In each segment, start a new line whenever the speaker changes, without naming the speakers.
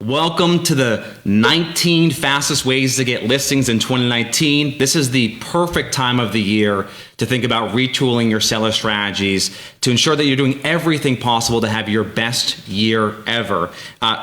Welcome to the 19 fastest ways to get listings in 2019. This is the perfect time of the year to think about retooling your seller strategies to ensure that you're doing everything possible to have your best year ever.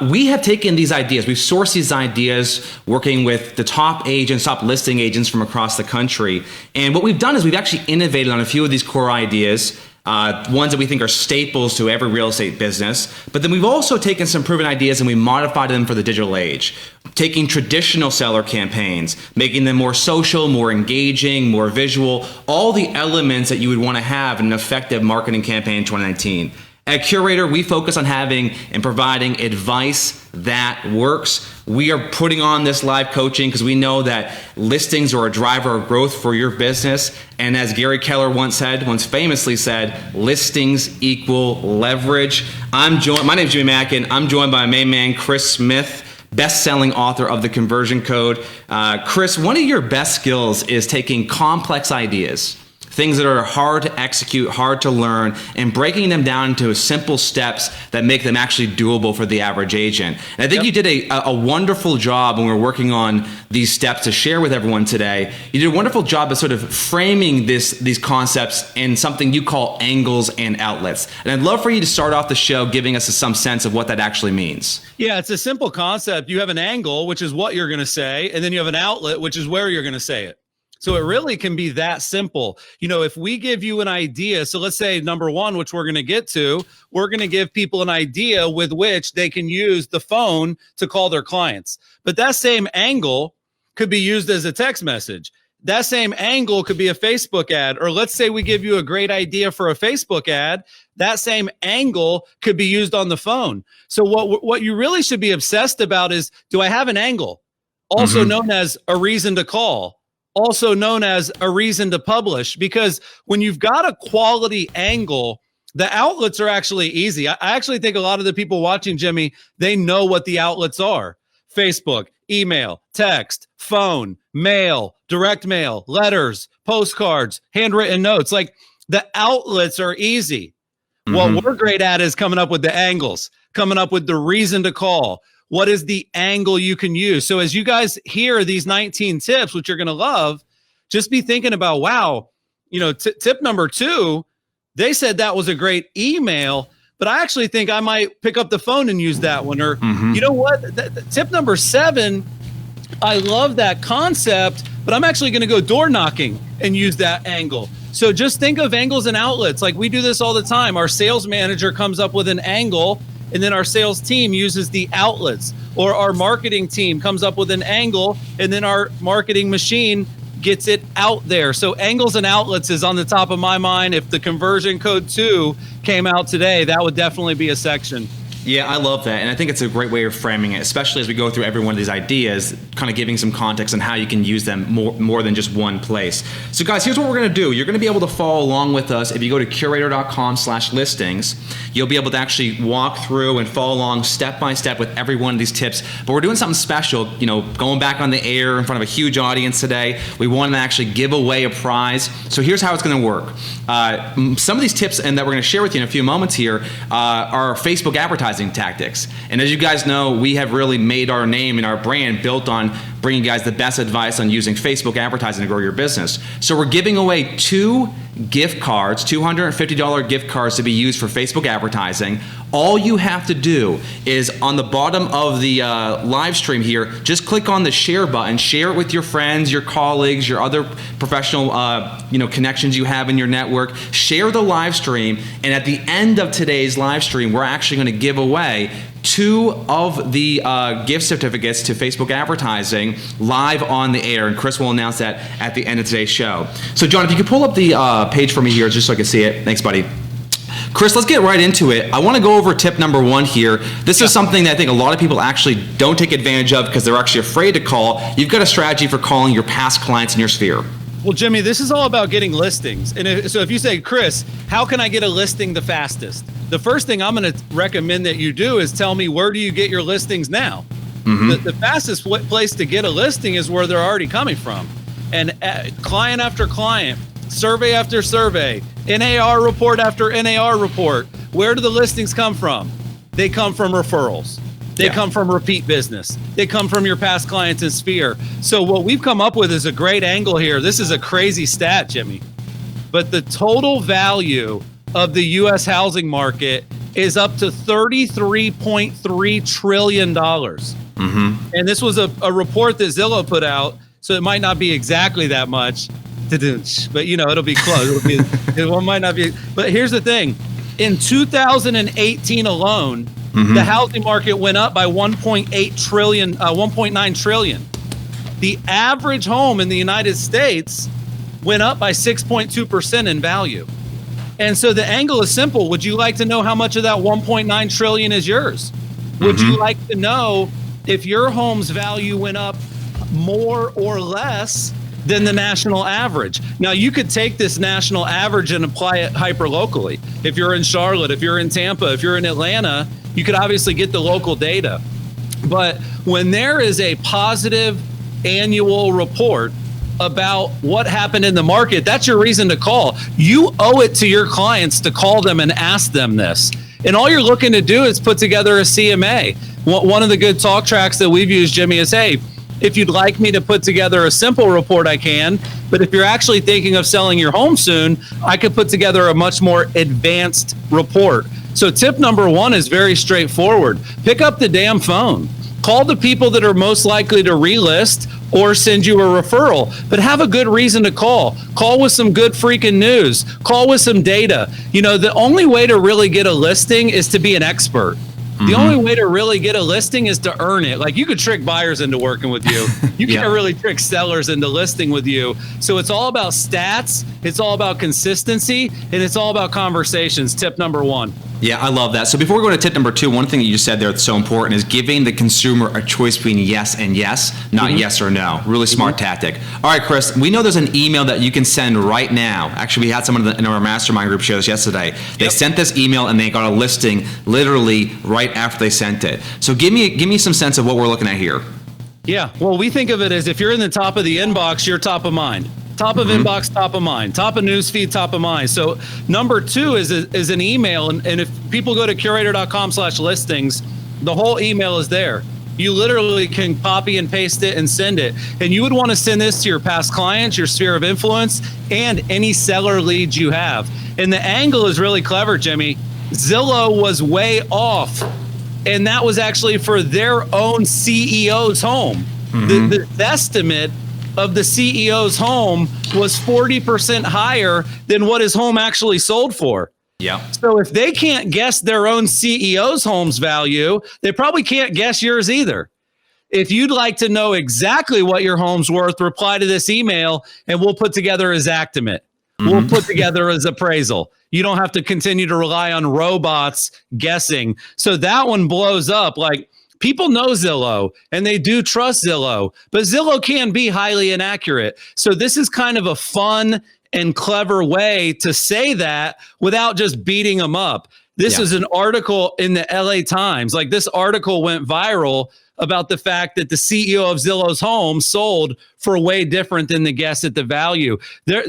We have taken these ideas, we've sourced these ideas working with the top agents, top listing agents from across the country. And what we've done is we've actually innovated on a few of these core ideas. Ones that we think are staples to every real estate business. But then we've also taken some proven ideas and we modified them for the digital age. Taking traditional seller campaigns, making them more social, more engaging, more visual, all the elements that you would want to have in an effective marketing campaign in 2019. At Curaytor, we focus on having and providing advice that works. We are putting on this live coaching because we know that listings are a driver of growth for your business. And as Gary Keller once famously said, listings equal leverage. My name is Jimmy Mackin. I'm joined by my main man, Chris Smith, best-selling author of The Conversion Code. Chris, one of your best skills is taking complex ideas, things that are hard to execute, hard to learn, and breaking them down into simple steps that make them actually doable for the average agent. And I think you did a wonderful job when we were working on these steps to share with everyone today. You did a wonderful job of sort of framing these concepts in something you call angles and outlets. And I'd love for you to start off the show giving us some sense of what that actually means.
Yeah, it's a simple concept. You have an angle, which is what you're going to say, and then you have an outlet, which is where you're going to say it. So it really can be that simple. You know, if we give you an idea, so let's say number one, which we're going to get to, we're going to give people an idea with which they can use the phone to call their clients. But that same angle could be used as a text message. That same angle could be a Facebook ad. Or let's say we give you a great idea for a Facebook ad. That same angle could be used on the phone. So what you really should be obsessed about is, do I have an angle? Also known as a reason to call. Also known as a reason to publish, because when you've got a quality angle, the outlets are actually easy. I actually think a lot of the people watching, Jimmy, they know what the outlets are. Facebook, email, text, phone, mail, direct mail, letters, postcards, handwritten notes. Like, the outlets are easy. What we're great at is coming up with the angles, coming up with the reason to call. What is the angle you can use? So as you guys hear these 19 tips, which you're going to love, just be thinking about, wow, you know, tip number 2, they said that was a great email, but I actually think I might pick up the phone and use that one. Or you know what? Tip number 7, I love that concept, but I'm actually going to go door knocking and use that angle. So just think of angles and outlets. Like, we do this all the time. Our sales manager comes up with an angle, and then our sales team uses the outlets, or our marketing team comes up with an angle, and then our marketing machine gets it out there. So angles and outlets is on the top of my mind. If the Conversion Code 2 came out today, that would definitely be a section.
Yeah, I love that. And I think it's a great way of framing it, especially as we go through every one of these ideas, kind of giving some context on how you can use them more than just one place. So guys, here's what we're going to do. You're going to be able to follow along with us. If you go to curaytor.com/listings, you'll be able to actually walk through and follow along step by step with every one of these tips. But we're doing something special, you know, going back on the air in front of a huge audience today. We want to actually give away a prize. So here's how it's going to work. Some of these tips and that we're going to share with you in a few moments here are Facebook advertising tactics. And as you guys know, we have really made our name and our brand built on bringing you guys the best advice on using Facebook advertising to grow your business. So we're giving away 2 gift cards, $250 gift cards to be used for Facebook advertising. All you have to do is on the bottom of the live stream here, just click on the share button, share it with your friends, your colleagues, your other professional connections you have in your network. Share the live stream, and at the end of today's live stream, we're actually going to give away 2 of the gift certificates to Facebook advertising live on the air, and Chris will announce that at the end of today's show. So John, if you could pull up the page for me here just so I can see it. Thanks, buddy. Chris, let's get right into it. I want to go over tip number 1 here. This is something that I think a lot of people actually don't take advantage of because they're actually afraid to call. You've got a strategy for calling your past clients in your sphere.
Well, Jimmy, this is all about getting listings. And so if you say, Chris, how can I get a listing the fastest? The first thing I'm going to recommend that you do is tell me, where do you get your listings now? The fastest place to get a listing is where they're already coming from. And client after client, survey after survey, NAR report after NAR report, where do the listings come from? They come from referrals. They come from repeat business. They come from your past clients and sphere. So what we've come up with is a great angle here. This is a crazy stat, Jimmy. But the total value of the U.S. housing market is up to $33.3 trillion. And this was a report that Zillow put out, so it might not be exactly that much, but it'll be close. It might not be. But here's the thing. In 2018 alone, the housing market went up by 1.9 trillion. The average home in the United States went up by 6.2% in value. And so the angle is simple. Would you like to know how much of that 1.9 trillion is yours? Would you like to know if your home's value went up more or less than the national average? Now, you could take this national average and apply it hyper locally. If you're in Charlotte, if you're in Tampa, if you're in Atlanta, you could obviously get the local data. But when there is a positive annual report about what happened in the market, that's your reason to call. You owe it to your clients to call them and ask them this. And all you're looking to do is put together a CMA. One of the good talk tracks that we've used, Jimmy, is, hey, if you'd like me to put together a simple report, I can. But if you're actually thinking of selling your home soon, I could put together a much more advanced report. So tip number one is very straightforward. Pick up the damn phone. Call the people that are most likely to relist or send you a referral, but have a good reason to call. Call with some good freaking news. Call with some data. The only way to really get a listing is to be an expert. The only way to really get a listing is to earn it. Like, you could trick buyers into working with you. You can't really trick sellers into listing with you. So it's all about stats. It's all about consistency, and it's all about conversations. Tip number one.
Yeah, I love that. So before we go to tip number two, one thing that you just said there that's so important is giving the consumer a choice between yes and yes, not yes or no. Really smart tactic. All right, Chris, we know there's an email that you can send right now. Actually, we had someone in our mastermind group show this yesterday. They sent this email and they got a listing literally right after they sent it. So give me some sense of what we're looking at here.
Yeah, well, we think of it as if you're in the top of the inbox, you're top of mind. Top of inbox, top of mind. Top of newsfeed, top of mind. So number two is an email. And if people go to curaytor.com/listings, the whole email is there. You literally can copy and paste it and send it. And you would want to send this to your past clients, your sphere of influence, and any seller leads you have. And the angle is really clever, Jimmy. Zillow was way off. And that was actually for their own CEO's home. The estimate of the CEO's home was 40% higher than what his home actually sold for.
Yeah.
So if they can't guess their own CEO's home's value, they probably can't guess yours either. If you'd like to know exactly what your home's worth, reply to this email and we'll put together his Xactimate. We'll put together his appraisal. You don't have to continue to rely on robots guessing. So that one blows up. Like, people know Zillow and they do trust Zillow, but Zillow can be highly inaccurate. So this is kind of a fun and clever way to say that without just beating them up. This is an article in the LA Times. Like, this article went viral about the fact that the CEO of Zillow's home sold for way different than the guess at the value.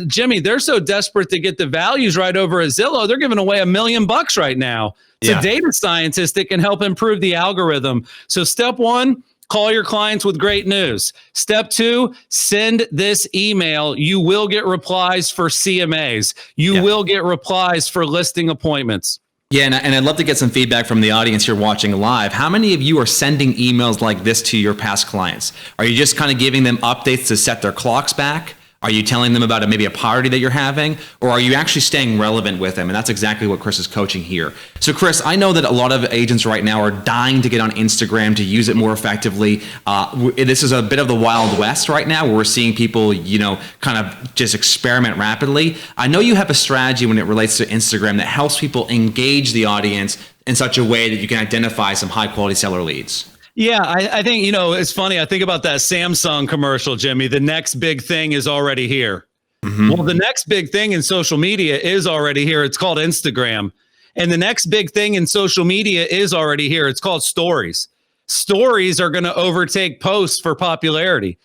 Jimmy, they're so desperate to get the values right over at Zillow, they're giving away $1 million right now to data scientists that can help improve the algorithm. So step one, call your clients with great news. Step two, send this email. You will get replies for CMAs. You will get replies for listing appointments.
Yeah, and I'd love to get some feedback from the audience here watching live. How many of you are sending emails like this to your past clients? Are you just kind of giving them updates to set their clocks back? Are you telling them about maybe a party that you're having? Or are you actually staying relevant with them? And that's exactly what Chris is coaching here. So Chris, I know that a lot of agents right now are dying to get on Instagram to use it more effectively. This is a bit of the Wild West right now where we're seeing people, kind of just experiment rapidly. I know you have a strategy when it relates to Instagram that helps people engage the audience in such a way that you can identify some high quality seller leads.
Yeah, I think, it's funny. I think about that Samsung commercial, Jimmy. The next big thing is already here. Well, the next big thing in social media is already here. It's called Instagram. And the next big thing in social media is already here. It's called stories. Stories are going to overtake posts for popularity.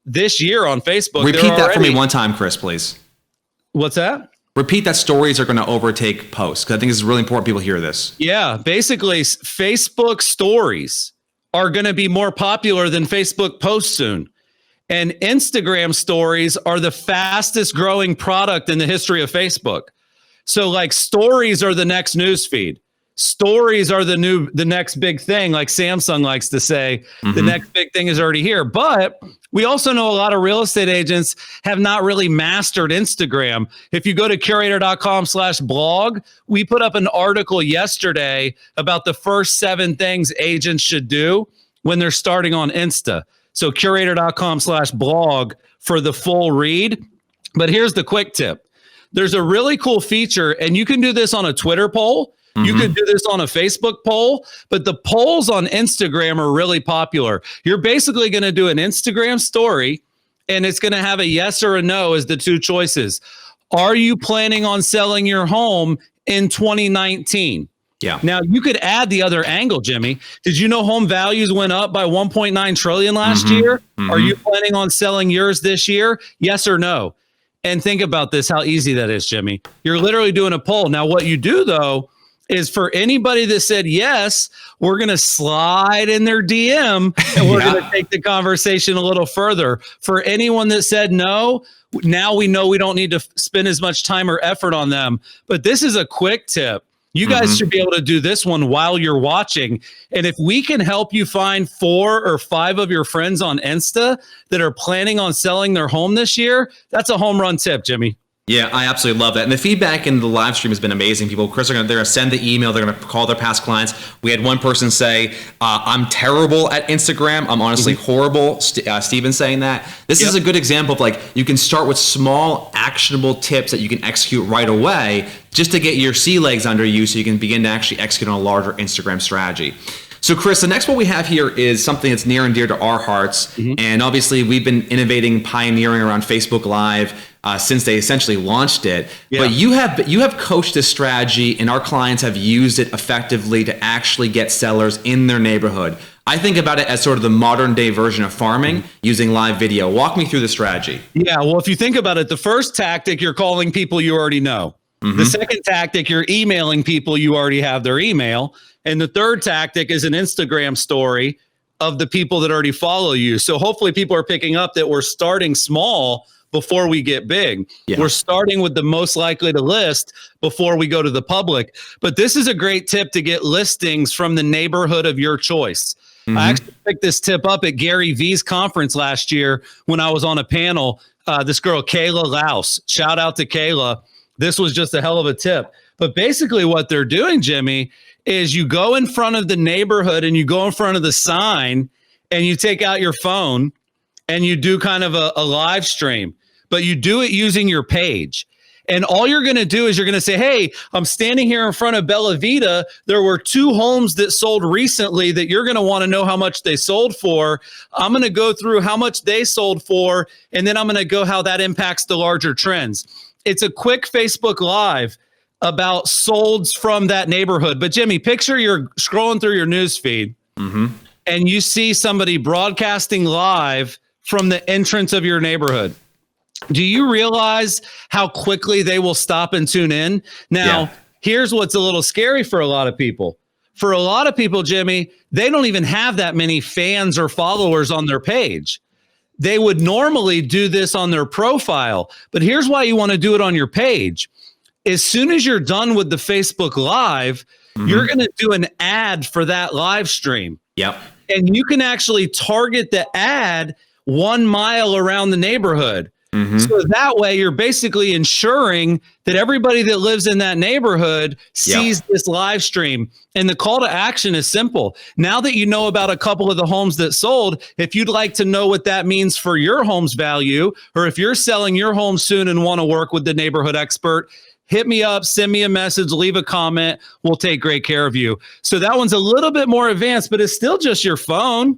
This year on Facebook.
Repeat that for me one time, Chris, please.
What's that?
Repeat that stories are going to overtake posts, because I think it's really important people hear this.
Yeah, basically Facebook stories are going to be more popular than Facebook posts soon. And Instagram stories are the fastest growing product in the history of Facebook. So like stories are the next news feed. Stories are the next big thing, like Samsung likes to say. The next big thing is already here. But we also know a lot of real estate agents have not really mastered Instagram. If you go to Curaytor.com/blog, we put up an article yesterday about the first 7 things agents should do when they're starting on Insta. So Curaytor.com/blog for the full read. But here's the quick tip. There's a really cool feature, and you can do this on a Twitter poll. You could do this on a Facebook poll, but the polls on Instagram are really popular. You're basically going to do an Instagram story, and it's going to have a yes or a no as the 2 choices. Are you planning on selling your home in 2019?
Yeah.
Now, you could add the other angle, Jimmy. Did you know home values went up by 1.9 trillion last year? Are you planning on selling yours this year? Yes or no? And think about this, how easy that is, Jimmy. You're literally doing a poll. Now, what you do, though, is for anybody that said yes, we're going to slide in their DM and we're going to take the conversation a little further. For anyone that said no, now we know we don't need to spend as much time or effort on them. But this is a quick tip. You guys should be able to do this one while you're watching. And if we can help you find 4 or 5 of your friends on Insta that are planning on selling their home this year, that's a home run tip, Jimmy.
Yeah, I absolutely love that. And the feedback in the live stream has been amazing. People, Chris, they're going to send the email. They're going to call their past clients. We had one person say, I'm terrible at Instagram. I'm honestly horrible. Steven saying that. This is a good example of like, you can start with small actionable tips that you can execute right away just to get your sea legs under you so you can begin to actually execute on a larger Instagram strategy. So, Chris, the next one we have here is something that's near and dear to our hearts. And obviously, we've been innovating, pioneering around Facebook Live since they essentially launched it. But you have coached this strategy, and our clients have used it effectively to actually get sellers in their neighborhood. I think about it as sort of the modern day version of farming using live video. Walk me through the strategy.
Yeah, well, if you think about it, the first tactic, you're calling people you already know. The second tactic, you're emailing people you already have their email. And the third tactic is an Instagram story of the people that already follow you. So hopefully people are picking up that we're starting small before we get big. We're starting with the most likely to list before we go to the public. But this is a great tip to get listings from the neighborhood of your choice. I actually picked this tip up at Gary V's conference last year when I was on a panel. This girl, Kayla Laus, shout out to Kayla. This was just a hell of a tip. But basically what they're doing, Jimmy, is you go in front of the neighborhood and you go in front of the sign and you take out your phone and you do kind of a live stream, but you do it using your page. And all you're going to do is you're going to say, hey, I'm standing here in front of Bella Vita. There were 2 homes that sold recently that you're going to want to know how much they sold for. I'm going to go through how much they sold for, and then I'm going to go how that impacts the larger trends. It's a quick Facebook Live about solds from that neighborhood. But Jimmy, picture you're scrolling through your news feed and you see somebody broadcasting live from the entrance of your neighborhood. Do you realize how quickly they will stop and tune in? Now, here's what's a little scary for a lot of people. For a lot of people, Jimmy, they don't even have that many fans or followers on their page. They would normally do this on their profile. But here's why you want to do it on your page. As soon as you're done with the Facebook Live, you're going to do an ad for that live stream. And you can actually target the ad 1 mile around the neighborhood. So that way you're basically ensuring that everybody that lives in that neighborhood sees this live stream. And the call to action is simple. Now that you know about a couple of the homes that sold, if you'd like to know what that means for your home's value, or if you're selling your home soon and want to work with the neighborhood expert, hit me up, send me a message, leave a comment. We'll take great care of you. So that one's a little bit more advanced, but it's still just your phone.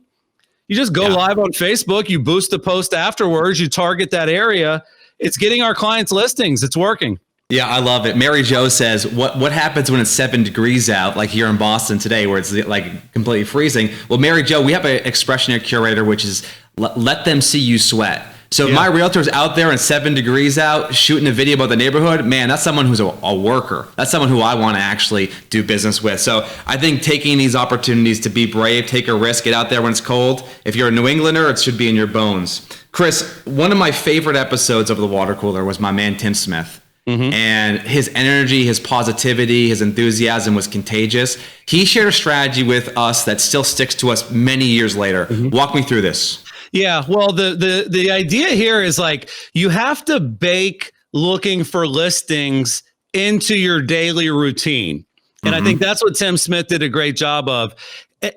You just go live on Facebook, you boost the post afterwards, you target that area. It's getting our clients listings. It's working.
Yeah, I love it. Mary Jo says, what happens when it's 7 degrees out, like here in Boston today, where it's like completely freezing? Well, Mary Jo, we have an expression at Curaytor, which is let them see you sweat. So if my realtor's out there and 7 degrees out shooting a video about the neighborhood, man, that's someone who's a worker. That's someone who I want to actually do business with. So I think taking these opportunities to be brave, take a risk, get out there when it's cold. If you're a New Englander, it should be in your bones. Chris, one of my favorite episodes of The Water Cooler was my man Tim Smith. And his energy, his positivity, his enthusiasm was contagious. He shared a strategy with us that still sticks to us many years later. Walk me through this.
Yeah, well, the idea here is like you have to bake looking for listings into your daily routine. And I think that's what Tim Smith did a great job of.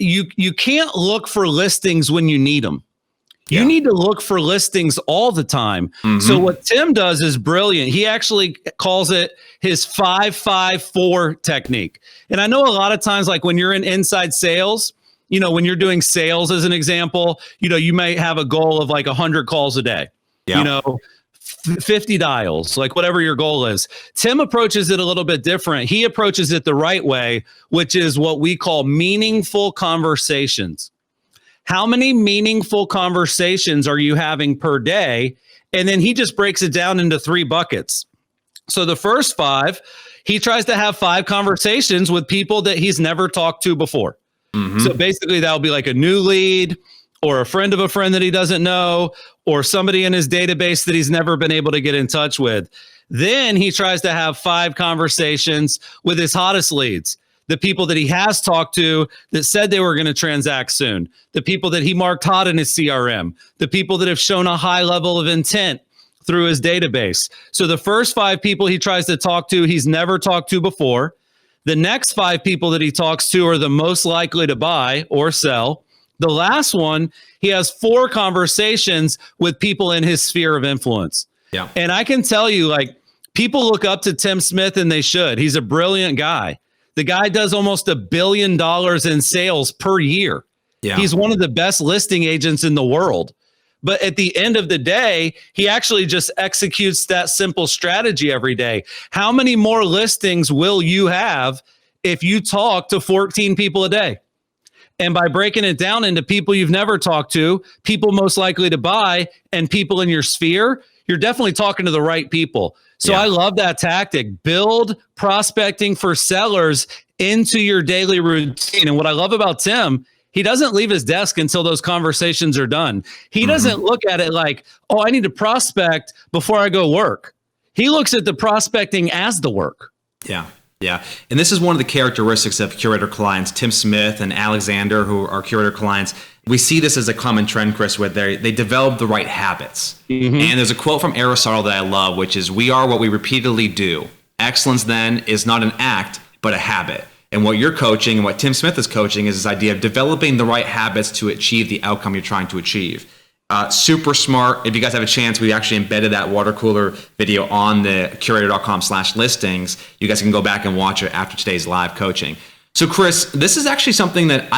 You can't look for listings when you need them. You need to look for listings all the time. So what Tim does is brilliant. He actually calls it his 5-5-4 technique. And I know a lot of times, like when you're in inside sales, you know, when you're doing sales as an example, you know, you might have a goal of like 100 calls a day, you know, 50 dials, like whatever your goal is. Tim approaches it a little bit different. He approaches it the right way, which is what we call meaningful conversations. How many meaningful conversations are you having per day? And then he just breaks it down into 3 buckets. So the first 5, he tries to have 5 conversations with people that he's never talked to before. So basically that'll be like a new lead or a friend of a friend that he doesn't know or somebody in his database that he's never been able to get in touch with. Then he tries to have 5 conversations with his hottest leads, the people that he has talked to that said they were going to transact soon, the people that he marked hot in his CRM, the people that have shown a high level of intent through his database. So the first 5 people he tries to talk to, he's never talked to before. The next 5 people that he talks to are the most likely to buy or sell. The last one, he has 4 conversations with people in his sphere of influence. Yeah. And I can tell you, like, people look up to Tim Smith, and they should. He's a brilliant guy. The guy does almost $1 billion in sales per year. Yeah. He's one of the best listing agents in the world. But at the end of the day, he actually just executes that simple strategy every day. How many more listings will you have if you talk to 14 people a day? And by breaking it down into people you've never talked to, people most likely to buy, and people in your sphere, you're definitely talking to the right people. So I love that tactic. Build prospecting for sellers into your daily routine. And what I love about Tim, he doesn't leave his desk until those conversations are done. He doesn't look at it like, oh, I need to prospect before I go work. He looks at the prospecting as the work.
Yeah. Yeah. And this is one of the characteristics of Curaytor clients, Tim Smith and Alexander, who are Curaytor clients. We see this as a common trend, Chris, where they develop the right habits. And there's a quote from Aristotle that I love, which is, we are what we repeatedly do. Excellence then is not an act, but a habit. And what you're coaching and what Tim Smith is coaching is this idea of developing the right habits to achieve the outcome you're trying to achieve. Super smart. If you guys have a chance, we actually embedded that water cooler video on the curaytor.com/listings. You guys can go back and watch it after today's live coaching. So Chris, this is actually something that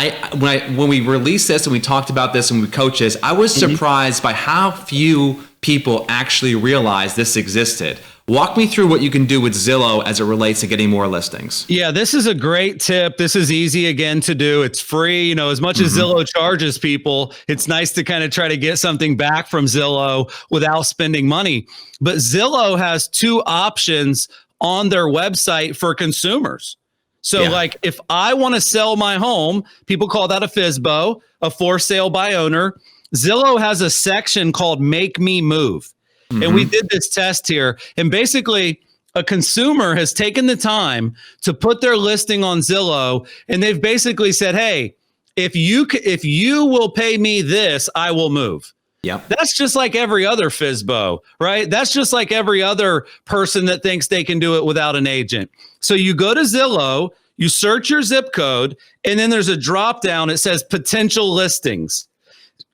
when we released this and we talked about this and we coached this, I was surprised by how few people actually realized this existed. Walk me through what you can do with Zillow as it relates to getting more listings.
Yeah, this is a great tip. This is easy again to do. It's free. You know, as much as Zillow charges people, it's nice to kind of try to get something back from Zillow without spending money. But Zillow has 2 options on their website for consumers. So like if I want to sell my home, people call that a FSBO, a for sale by owner. Zillow has a section called Make Me Move. And we did this test here. And basically, a consumer has taken the time to put their listing on Zillow. And they've basically said, hey, if you will pay me this, I will move. Yep. That's just like every other FSBO, right? That's just like every other person that thinks they can do it without an agent. So you go to Zillow, you search your zip code, and then there's a drop down. It says potential listings.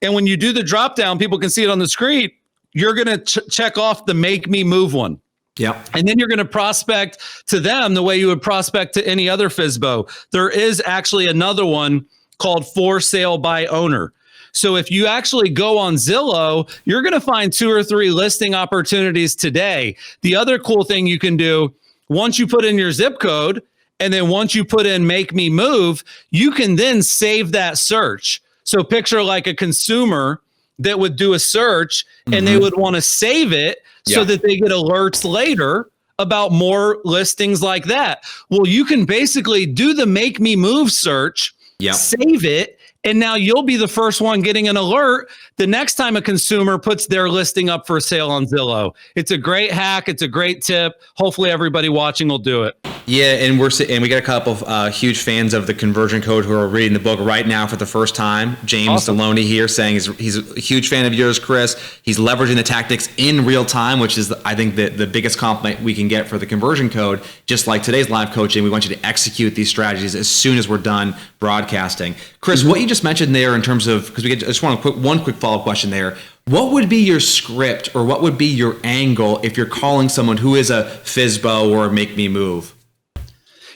And when you do the drop down, people can see it on the screen. You're going to check off the Make Me Move one. Yep. And then you're going to prospect to them the way you would prospect to any other FSBO. There is actually another one called For Sale by Owner. So if you actually go on Zillow, you're going to find 2 or 3 listing opportunities today. The other cool thing you can do, once you put in your zip code, and then once you put in Make Me Move, you can then save that search. So picture like a consumer that would do a search and they would want to save it so that they get alerts later about more listings like that. Well, you can basically do the make me move search, save it, and now you'll be the first one getting an alert the next time a consumer puts their listing up for sale on Zillow. It's a great hack. It's a great tip. Hopefully everybody watching will do it.
Yeah, and we got a couple of huge fans of the conversion code who are reading the book right now for the first time. James Deloney here saying he's a huge fan of yours, Chris. He's leveraging the tactics in real time, which is, I think, the biggest compliment we can get for the conversion code. Just like today's live coaching, we want you to execute these strategies as soon as we're done broadcasting. Chris, what you just mentioned there in terms of, because I just want to put one quick follow-up question there. What would be your script or what would be your angle if you're calling someone who is a FSBO or a Make Me Move?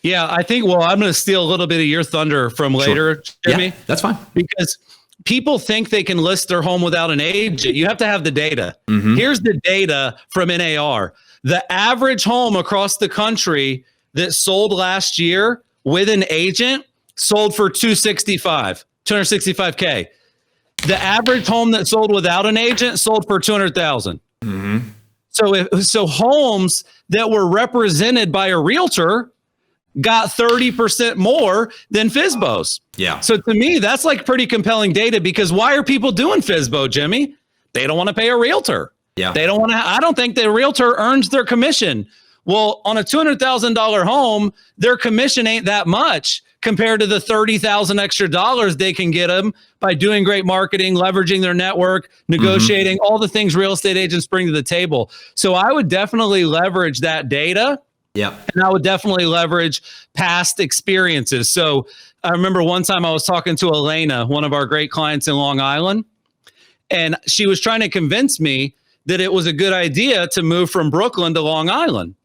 Yeah, I think, well, I'm going to steal a little bit of your thunder from later, Jimmy.
Yeah, that's fine.
Because people think they can list their home without an agent. You have to have the data. Here's the data from NAR. The average home across the country that sold last year with an agent sold for $265K. The average home that sold without an agent sold for $200,000. So homes that were represented by a realtor got 30% more than FSBOs. Yeah. So to me, that's like pretty compelling data, because why are people doing FSBO, Jimmy? They don't want to pay a realtor. Yeah. They don't want to. I don't think the realtor earns their commission. Well, on a $200,000 home, their commission ain't that much compared to the $30,000 extra dollars they can get them by doing great marketing, leveraging their network, negotiating, all the things real estate agents bring to the table. So I would definitely leverage that data. Yeah. And I would definitely leverage past experiences. So I remember one time I was talking to Elena, one of our great clients in Long Island, and she was trying to convince me that it was a good idea to move from Brooklyn to Long Island.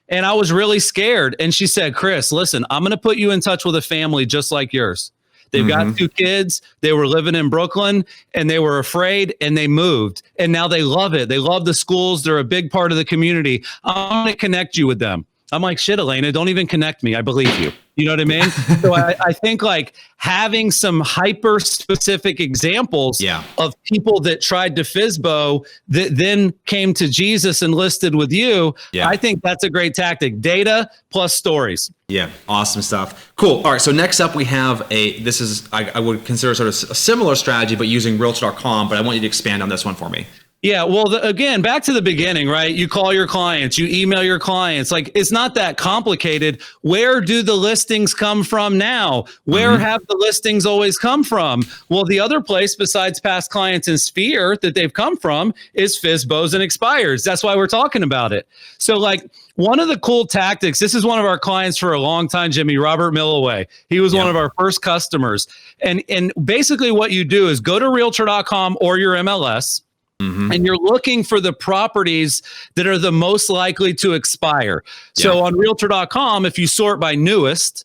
And I was really scared. And she said, Chris, listen, I'm going to put you in touch with a family just like yours. They've got 2 kids. They were living in Brooklyn and they were afraid and they moved. And now they love it. They love the schools. They're a big part of the community. I'm going to connect you with them. I'm like, shit, Elena, don't even connect me. I believe you. You know what I mean? So I think like having some hyper specific examples of people that tried to FSBO that then came to Jesus and listed with you. Yeah. I think that's a great tactic. Data plus stories.
Yeah. Awesome stuff. Cool. All right. So next up we have I would consider sort of a similar strategy, but using realtor.com, but I want you to expand on this one for me.
Yeah, well, again, back to the beginning, right? You call your clients, you email your clients. Like, it's not that complicated. Where do the listings come from now? Where have the listings always come from? Well, the other place besides past clients and Sphere that they've come from is FSBOs and expires. That's why we're talking about it. So, like, one of the cool tactics, this is one of our clients for a long time, Jimmy, Robert Milloway. He was one of our first customers. And basically what you do is go to realtor.com or your MLS, and you're looking for the properties that are the most likely to expire. So on realtor.com, if you sort by newest,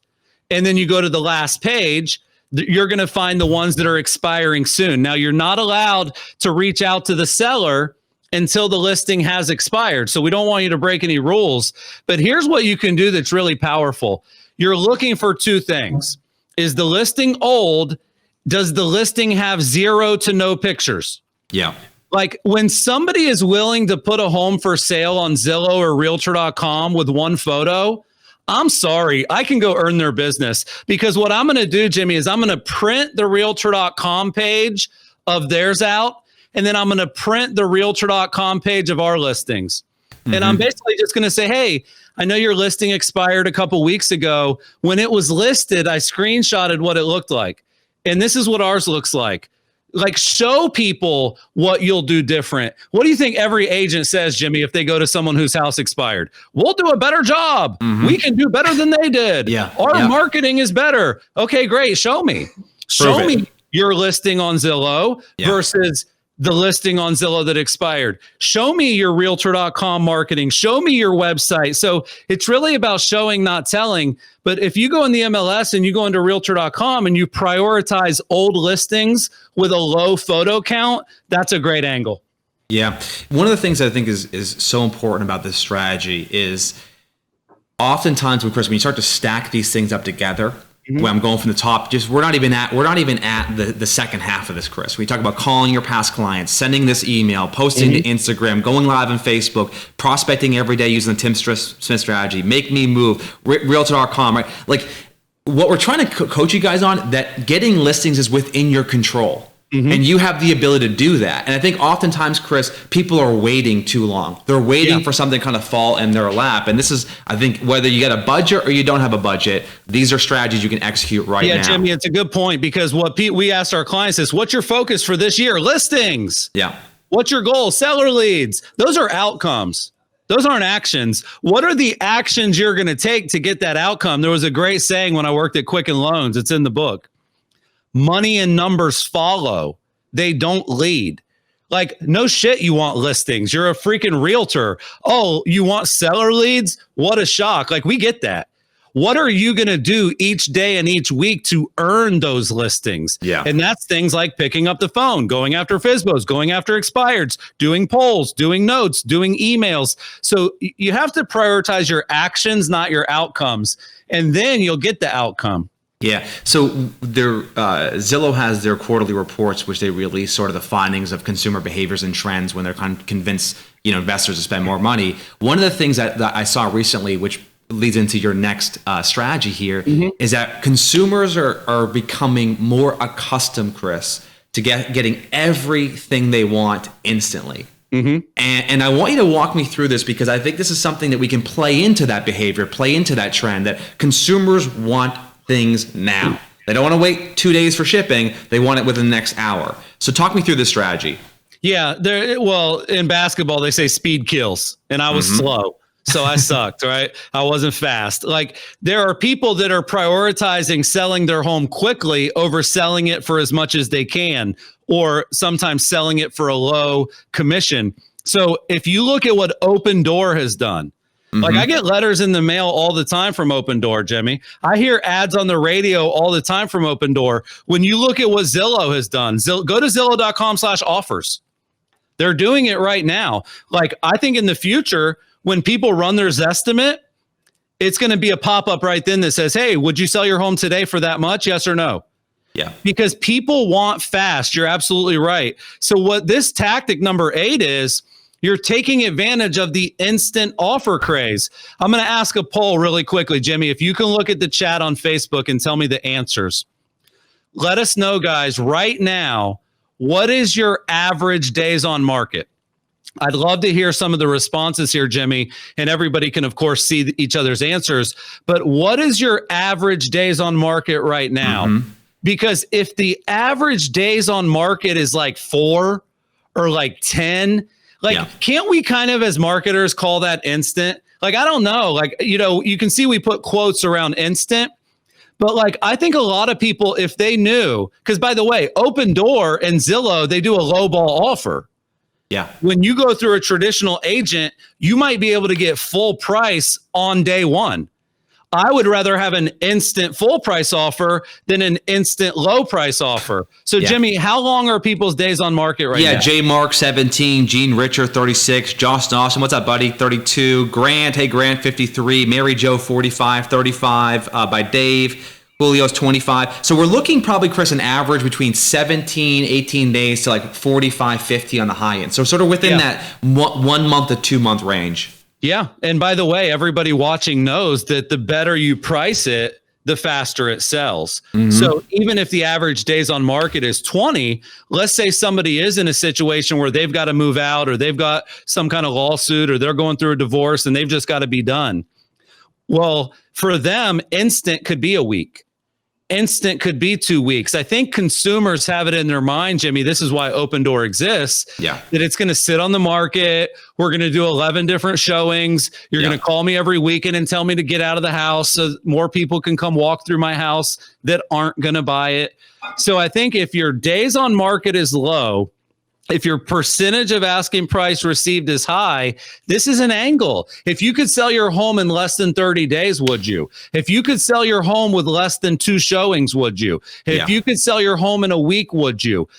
and then you go to the last page, you're going to find the ones that are expiring soon. Now, you're not allowed to reach out to the seller until the listing has expired. So we don't want you to break any rules. But here's what you can do that's really powerful. You're looking for 2 things. Is the listing old? Does the listing have 0 to no pictures? Yeah. Like, when somebody is willing to put a home for sale on Zillow or realtor.com with 1 photo, I'm sorry, I can go earn their business, because what I'm going to do, Jimmy, is I'm going to print the realtor.com page of theirs out, and then I'm going to print the realtor.com page of our listings. And I'm basically just going to say, hey, I know your listing expired a couple weeks ago. When it was listed, I screenshotted what it looked like. And this is what ours looks like. Like, show people what you'll do different. What do you think every agent says, Jimmy, if they go to someone whose house expired? We'll do a better job. We can do better than they did. Our marketing is better. Okay, great. Show me. Show me your listing on Zillow versus the listing on Zillow that expired. Show me your realtor.com marketing. Show me your website. So it's really about showing, not telling. But if you go in the MLS and you go into realtor.com and you prioritize old listings with a low photo count, that's a great angle.
Yeah. One of the things I think is so important about this strategy is oftentimes, when you start to stack these things up together, when I'm going from the top, just we're not even at the second half of this, Chris. We talk about calling your past clients, sending this email, posting to Instagram, going live on Facebook, prospecting every day using the Tim Smith strategy, make me move, realtor.com, right? Like what we're trying to coach you guys on, that getting listings is within your control. And you have the ability to do that. And I think oftentimes, Chris, people are waiting too long. They're waiting for something to kind of fall in their lap. And this is, I think, whether you got a budget or you don't have a budget, these are strategies you can execute right now.
Yeah, Jimmy, it's a good point, because what we asked our clients is, what's your focus for this year? Listings.
Yeah.
What's your goal? Seller leads. Those are outcomes. Those aren't actions. What are the actions you're going to take to get that outcome? There was a great saying when I worked at Quicken Loans. It's in the book. Money and numbers follow. They don't lead. Like, no shit, you want listings. You're a freaking realtor. Oh, you want seller leads? What a shock. Like, we get that. What are you going to do each day and each week to earn those listings?
Yeah.
And that's things like picking up the phone, going after FSBOs, going after expireds, doing polls, doing notes, doing emails. So you have to prioritize your actions, not your outcomes. And then you'll get the outcome.
Yeah. So Zillow has their quarterly reports, which they release sort of the findings of consumer behaviors and trends when they're kind of convinced, investors to spend more money. One of the things that I saw recently, which leads into your next strategy here, is that consumers are becoming more accustomed, Chris, to getting everything they want instantly. And I want you to walk me through this, because I think this is something that we can play into that behavior, play into that trend, that consumers want things now. They don't want to wait 2 days for shipping. They want it within the next hour. So talk me through this strategy.
Yeah. Well, in basketball, they say speed kills, and I was slow. So I sucked, right? I wasn't fast. Like, there are people that are prioritizing selling their home quickly over selling it for as much as they can, or sometimes selling it for a low commission. So if you look at what Open Door has done, like, I get letters in the mail all the time from Open Door, Jimmy. I hear ads on the radio all the time from Open Door. When you look at what Zillow has done, go to zillow.com/offers. They're doing it right now. Like, I think in the future, when people run their Zestimate, it's going to be a pop-up right then that says, hey, would you sell your home today for that much? Yes or no?
Yeah.
Because people want fast. You're absolutely right. So what this tactic number 8 is, you're taking advantage of the instant offer craze. I'm going to ask a poll really quickly, Jimmy. If you can look at the chat on Facebook and tell me the answers. Let us know, guys, right now, what is your average days on market? I'd love to hear some of the responses here, Jimmy, and everybody can, of course, see each other's answers. But what is your average days on market right now? Because if the average days on market is like 4 or like 10, can't we kind of, as marketers, call that instant? Like, I don't know. Like, you can see we put quotes around instant, but like, I think a lot of people, if they knew, because by the way, Open Door and Zillow, they do a lowball offer.
Yeah.
When you go through a traditional agent, you might be able to get full price on day one. I would rather have an instant full price offer than an instant low price offer. So, Jimmy, how long are people's days on market right now?
Yeah, J Mark 17, Gene Richard 36, Josh Dawson, what's up, buddy? 32, Grant, hey Grant 53, Mary Jo 45, 35 by Dave. Julio's 25. So we're looking probably, Chris, an average between 17, 18 days to like 45, 50 on the high end. So sort of within that 1 month to 2 month range.
Yeah. And by the way, everybody watching knows that the better you price it, the faster it sells. So even if the average days on market is 20, let's say somebody is in a situation where they've got to move out, or they've got some kind of lawsuit, or they're going through a divorce and they've just got to be done. Well, for them, instant could be a week. Instant could be 2 weeks. I think consumers have it in their mind, Jimmy. This is why Open Door exists.
Yeah.
That it's going to sit on the market. We're going to do 11 different showings. You're going to call me every weekend and tell me to get out of the house so more people can come walk through my house that aren't going to buy it. So I think if your days on market is low, if your percentage of asking price received is high, this is an angle. If you could sell your home in less than 30 days, would you? If you could sell your home with less than 2 showings, would you? If you could sell your home in a week, would you?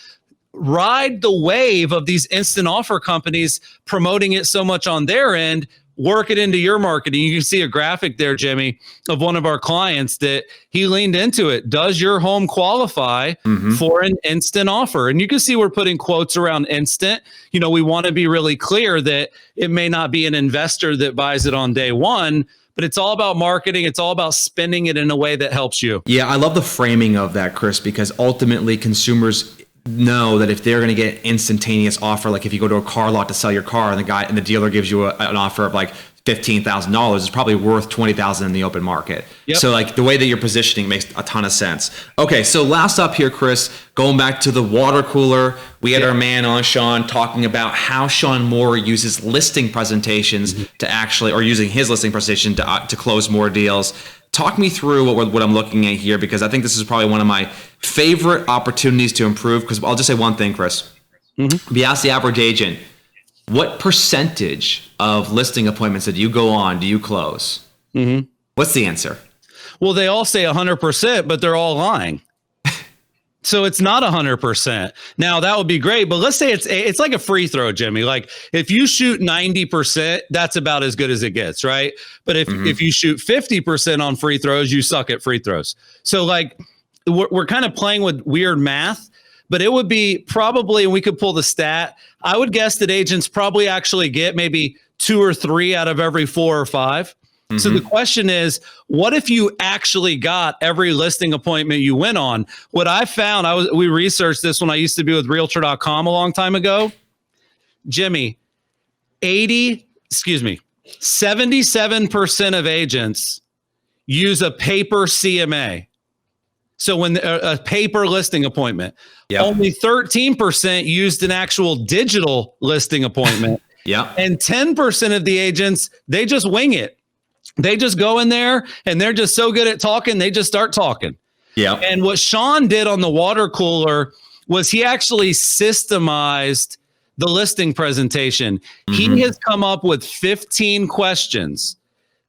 Ride the wave of these instant offer companies promoting it so much on their end. work it into your marketing. You can see a graphic there, Jimmy, of one of our clients that he leaned into it. Does your home qualify for an instant offer? And you can see we're putting quotes around instant. You know, we want to be really clear that it may not be an investor that buys it on day one, but it's all about marketing. It's all about spending it in a way that helps you.
Yeah, I love the framing of that, Chris, because ultimately consumers know that if they're going to get instantaneous offer, like if you go to a car lot to sell your car and the dealer gives you an offer of like $15,000, it's probably worth $20,000 in the open market.
Yep.
So like the way that you're positioning makes a ton of sense. Okay, so last up here, Chris, going back to the water cooler, we had our man on, Sean, talking about how Sean Moore uses listing presentations to actually, or using his listing presentation to close more deals. Talk me through what I'm looking at here, because I think this is probably one of my favorite opportunities to improve. Because I'll just say one thing, Chris. If you ask the average agent, what percentage of listing appointments that you go on do you close? What's the answer?
Well, they all say 100%, but they're all lying. So it's not 100%. Now that would be great, but let's say it's like a free throw, Jimmy. Like if you shoot 90%, that's about as good as it gets, right? But if you shoot 50% on free throws, you suck at free throws. So like we're kind of playing with weird math, but it would be probably, and we could pull the stat, I would guess that agents probably actually get maybe 2 or 3 out of every 4 or 5. So the question is, what if you actually got every listing appointment you went on? What I found, we researched this when I used to be with Realtor.com a long time ago. Jimmy, 77% of agents use a paper CMA. So when a paper listing appointment, only 13% used an actual digital listing appointment. And 10% of the agents, they just wing it. They just go in there and they're just so good at talking, they just start talking. And what Sean did on the water cooler was he actually systemized the listing presentation. He has come up with 15 questions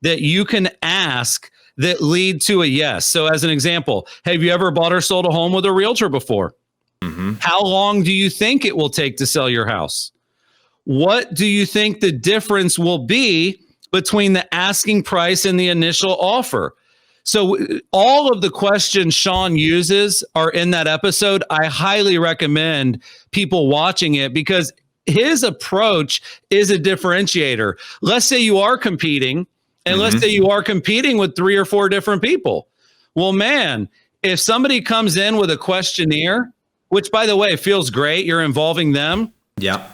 that you can ask that lead to a yes. So as an example, have you ever bought or sold a home with a realtor before? How long do you think it will take to sell your house? What do you think the difference will be between the asking price and the initial offer? So all of the questions Sean uses are in that episode. I highly recommend people watching it because his approach is a differentiator. Let's say you are competing, and let's say you are competing with 3 or 4 different people. Well, man, if somebody comes in with a questionnaire, which by the way, feels great, you're involving them.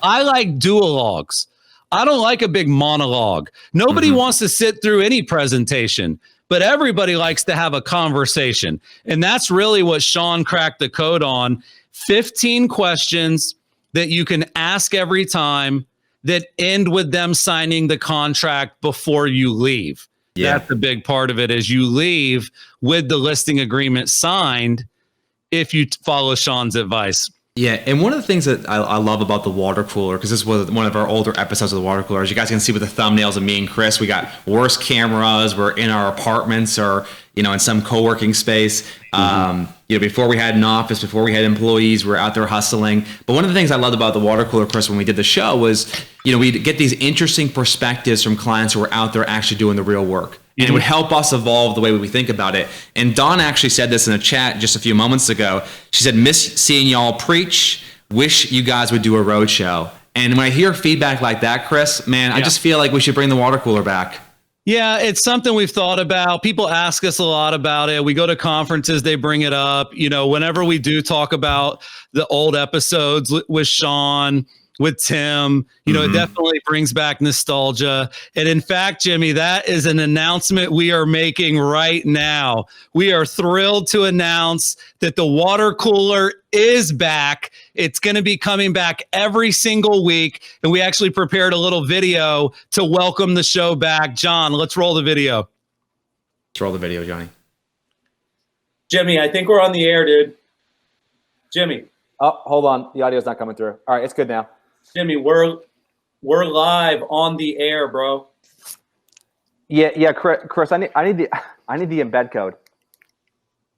I like duologues. I don't like a big monologue. Nobody wants to sit through any presentation, but everybody likes to have a conversation. And that's really what Sean cracked the code on. 15 questions that you can ask every time that end with them signing the contract before you leave. That's the big part of it, is you leave with the listing agreement signed if you follow Sean's advice.
Yeah, and one of the things that I love about the water cooler, because this was one of our older episodes of the water cooler, as you guys can see with the thumbnails of me and Chris, we got worse cameras, we're in our apartments or, in some co-working space. Before we had an office, before we had employees, we're out there hustling. But one of the things I loved about the water cooler, Chris, when we did the show was, we'd get these interesting perspectives from clients who were out there actually doing the real work. And it would help us evolve the way we think about it. And Dawn actually said this in a chat just a few moments ago. She said, miss seeing y'all preach. Wish you guys would do a road show. And when I hear feedback like that, Chris, man, I just feel like we should bring the water cooler back.
Yeah, it's something we've thought about. People ask us a lot about it. We go to conferences, they bring it up. Whenever we do talk about the old episodes with Sean, with Tim, it definitely brings back nostalgia. And in fact, Jimmy, that is an announcement we are making right now. We are thrilled to announce that the water cooler is back. It's going to be coming back every single week. And we actually prepared a little video to welcome the show back. John, let's roll the video.
Let's roll the video, Johnny.
Jimmy, I think we're on the air, dude. Jimmy.
Oh, hold on. The audio's not coming through. All right, it's good now.
Jimmy, we're live on the air, bro.
Yeah, Chris. I need the embed code.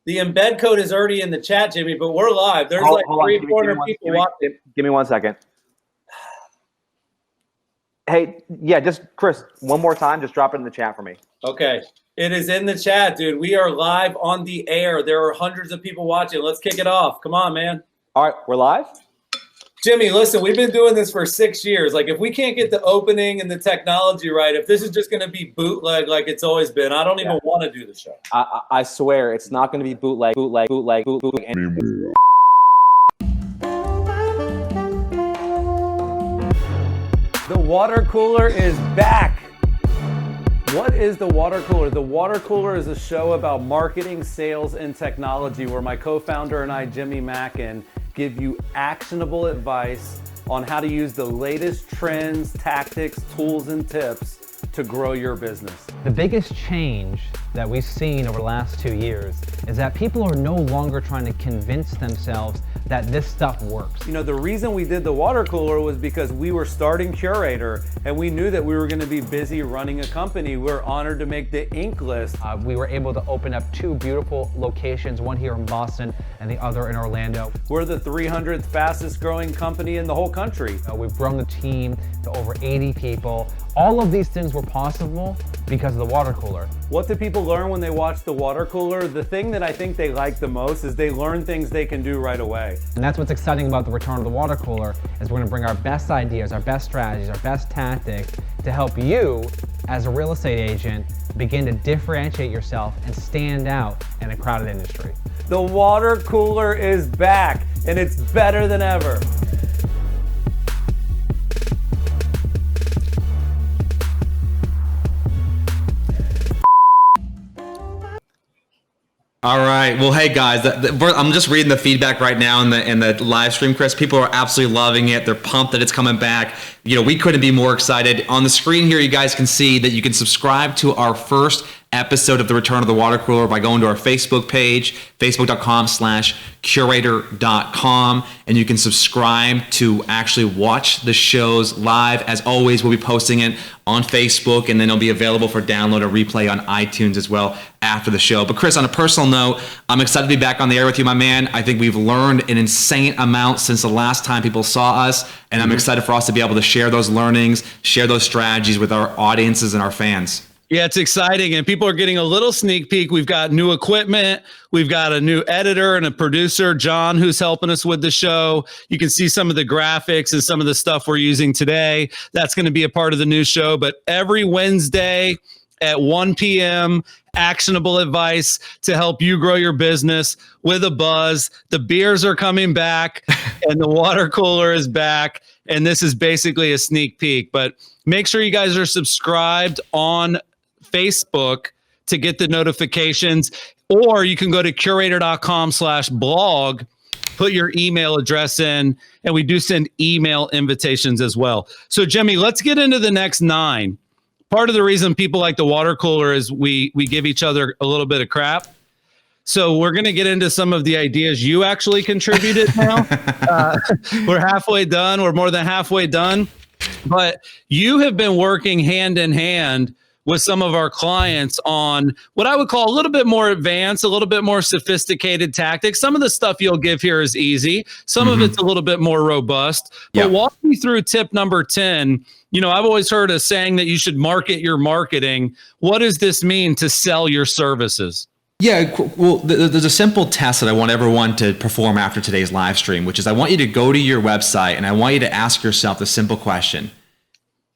The embed code is already in the chat, Jimmy, but we're live. There's hold 300-400 people watching.
Give me 1 second. Hey, yeah, just Chris, one more time, just drop it in the chat for me.
Okay. It is in the chat, dude. We are live on the air. There are hundreds of people watching. Let's kick it off. Come on, man.
All right, we're live?
Jimmy, listen, we've been doing this for 6 years. Like, if we can't get the opening and the technology right, if this is just going to be bootleg like it's always been, I don't even want to do the show.
I swear, it's not going to be bootleg anymore.
The water cooler is back. What is the water cooler? The water cooler is a show about marketing, sales, and technology where my co-founder and I, Jimmy Mackin, give you actionable advice on how to use the latest trends, tactics, tools, and tips to grow your business.
The biggest change that we've seen over the last 2 years is that people are no longer trying to convince themselves that this stuff works.
You know, the reason we did the water cooler was because we were starting Curaytor and we knew that we were going to be busy running a company. We're honored to make the Inc. list.
We were able to open up 2 beautiful locations, one here in Boston and the other in Orlando.
We're the 300th fastest growing company in the whole country.
We've grown the team to over 80 people. All of these things were possible because of the water cooler.
What do people learn when they watch the water cooler? The thing that I think they like the most is they learn things they can do right away.
And that's what's exciting about the return of the water cooler is we're gonna bring our best ideas, our best strategies, our best tactics to help you as a real estate agent begin to differentiate yourself and stand out in a crowded industry.
The water cooler is back and it's better than ever.
All right. Well, hey guys, I'm just reading the feedback right now in the live stream, Chris. People are absolutely loving it. They're pumped that it's coming back. You know, we couldn't be more excited. On the screen here, you guys can see that you can subscribe to our first episode of the Return of the Water Cooler by going to our Facebook page, facebook.com/Curaytor.com, and you can subscribe to actually watch the shows live. As always, we'll be posting it on Facebook, and then it'll be available for download or replay on iTunes as well after the show. But Chris, on a personal note, I'm excited to be back on the air with you, my man. I think we've learned an insane amount since the last time people saw us, and I'm excited for us to be able to share those learnings, share those strategies with our audiences and our fans.
Yeah, it's exciting, and people are getting a little sneak peek. We've got new equipment. We've got a new editor and a producer, John, who's helping us with the show. You can see some of the graphics and some of the stuff we're using today. That's going to be a part of the new show. But every Wednesday at 1 p.m., actionable advice to help you grow your business with a buzz. The beers are coming back, and the water cooler is back. And this is basically a sneak peek. But make sure you guys are subscribed on Facebook to get the notifications, or you can go to Curaytor.com/blog, put your email address in, and we do send email invitations as well. So Jimmy, let's get into the next 9. Part of the reason people like the water cooler is we give each other a little bit of crap. So we're going to get into some of the ideas you actually contributed now. We're halfway done. We're more than halfway done. But you have been working hand in hand with some of our clients on what I would call a little bit more advanced, a little bit more sophisticated tactics. Some of the stuff you'll give here is easy. Some of it's a little bit more robust. But walk me through tip number 10. You know, I've always heard a saying that you should market your marketing. What does this mean to sell your services?
Yeah, well, there's a simple test that I want everyone to perform after today's live stream, which is I want you to go to your website and I want you to ask yourself the simple question: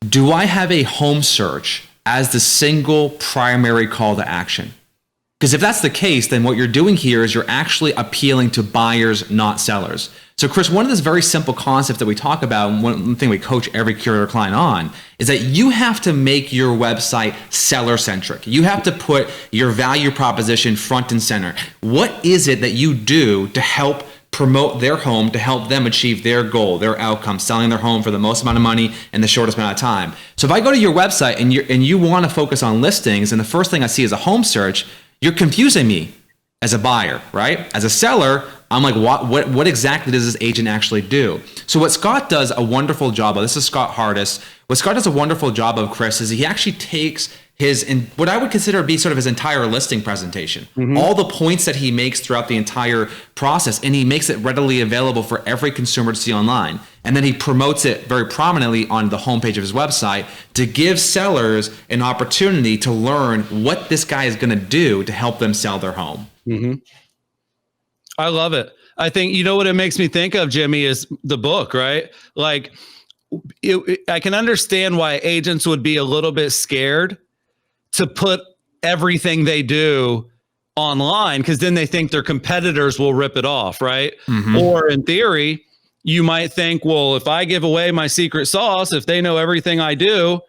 do I have a home search as the single primary call to action? Because if that's the case, then what you're doing here is you're actually appealing to buyers, not sellers. So Chris, one of those very simple concepts that we talk about, and one thing we coach every Curaytor client on, is that you have to make your website seller-centric. You have to put your value proposition front and center. What is it that you do to help promote their home, to help them achieve their goal, their outcome, selling their home for the most amount of money in the shortest amount of time? So if I go to your website and you want to focus on listings, and the first thing I see is a home search, you're confusing me as a buyer, right? As a seller, I'm like, what exactly does this agent actually do? So what Scott does a wonderful job of, this is Scott Hardis, what Scott does a wonderful job of, Chris, is he actually takes what I would consider to be sort of his entire listing presentation, all the points that he makes throughout the entire process, and he makes it readily available for every consumer to see online. And then he promotes it very prominently on the homepage of his website to give sellers an opportunity to learn what this guy is going to do to help them sell their home.
I love it. I think, you know what it makes me think of, Jimmy, is the book, right? Like, I can understand why agents would be a little bit scared to put everything they do online, because then they think their competitors will rip it off, right? Or in theory, you might think, well, if I give away my secret sauce, if they know everything I do,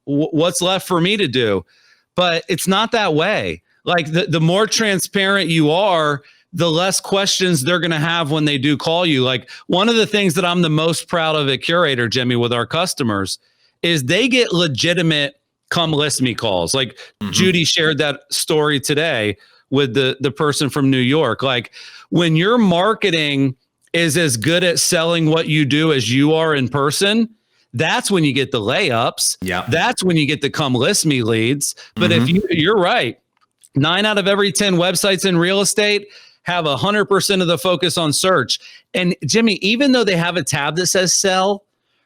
what's left for me to do? But it's not that way. Like, the more transparent you are, the less questions they're going to have when they do call you. Like, one of the things that I'm the most proud of at Curaytor, Jimmy, with our customers is they get legitimate come list me calls. Like Judy shared that story today with the person from New York. Like, when your marketing is as good at selling what you do as you are in person, that's when you get the layups.
Yeah.
That's when you get the come list me leads. But if you're right, 9 out of every 10 websites in real estate have 100% of the focus on search. And Jimmy, even though they have a tab that says sell,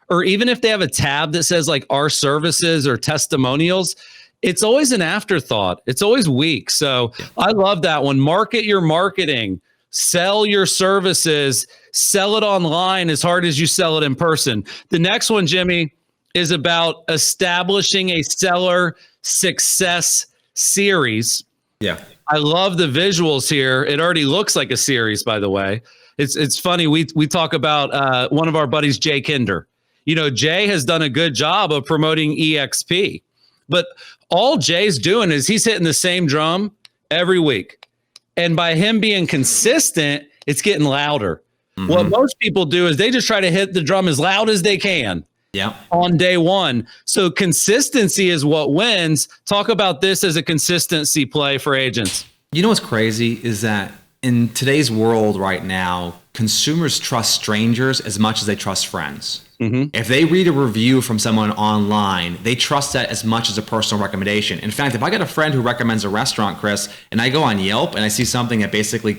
or even if they have a tab that says like our services or testimonials, it's always an afterthought. It's always weak. So I love that one. Market your marketing, sell your services, sell it online as hard as you sell it in person. The next one, Jimmy, is about establishing a seller success series.
Yeah.
I love the visuals here. It already looks like a series, by the way. It's funny. We talk about one of our buddies, Jay Kinder. You know, Jay has done a good job of promoting EXP, but all Jay's doing is he's hitting the same drum every week. And by him being consistent, it's getting louder. What most people do is they just try to hit the drum as loud as they can on day one. So consistency is what wins. Talk about this as a consistency play for agents.
You know what's crazy is that in today's world right now, consumers trust strangers as much as they trust friends. If they read a review from someone online, they trust that as much as a personal recommendation. In fact, if I got a friend who recommends a restaurant, Chris, and I go on Yelp and I see something that basically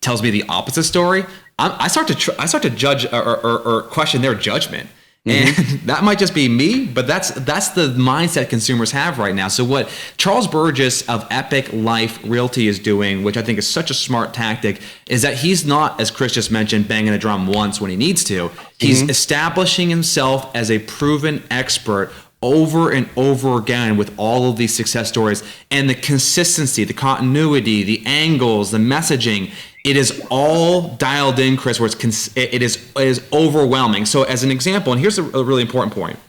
tells me the opposite story, I start to judge or question their judgment. And that might just be me, but that's the mindset consumers have right now. So what Charles Burgess of Epic Life Realty is doing, which I think is such a smart tactic, is that he's not, as Chris just mentioned, banging a drum once when he needs to. He's establishing himself as a proven expert over and over again with all of these success stories, and the consistency, the continuity, the angles, the messaging. It is all dialed in, Chris, where it is overwhelming. So as an example, and here's a really important point.